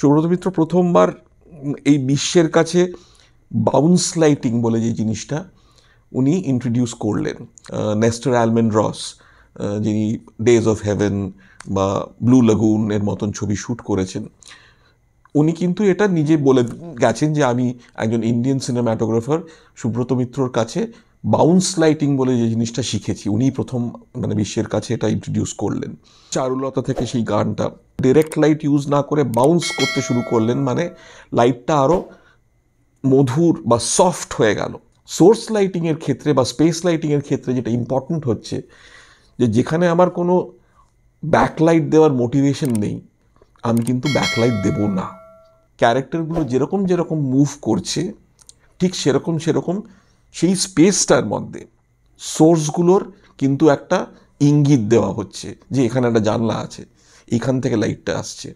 সৌব্রত মিত্র প্রথমবার এই বিশ্বের কাছে বাউন্স লাইটিং বলে যে জিনিসটা উনি ইন্ট্রোডিউস করলেন। নেস্টার অ্যালমেন্ড রস, যিনি ডেজ অফ হেভেন বা ব্লু লাগুন এর মতন ছবি শ্যুট করেছেন, উনি কিন্তু এটা নিজে বলে গেছেন যে আমি একজন ইন্ডিয়ান সিনেমাটোগ্রাফার সুব্রত মিত্রর কাছে বাউন্স লাইটিং বলে যে জিনিসটা শিখেছি। উনি প্রথম মানে বিশ্বের কাছে এটা ইন্ট্রোডিউস করলেন। চারুলতা থেকে সেই গানটা ডিরেক্ট লাইট ইউজ না করে বাউন্স করতে শুরু করলেন, মানে লাইটটা আরও মধুর বা সফট হয়ে গেল। সোর্স লাইটিংয়ের ক্ষেত্রে বা স্পেস লাইটিংয়ের ক্ষেত্রে যেটা ইম্পর্ট্যান্ট হচ্ছে যে যেখানে আমার কোনো ব্যাকলাইট দেওয়ার মোটিভেশন নেই, আমি কিন্তু ব্যাকলাইট দেব না। ক্যারেক্টারগুলো যেরকম যেরকম মুভ করছে ঠিক সেরকম সেরকম সেই স্পেসটার মধ্যে সোর্সগুলোর কিন্তু একটা ইঙ্গিত দেওয়া হচ্ছে যে এখানে একটা জানলা আছে, এখান থেকে লাইটটা আসছে।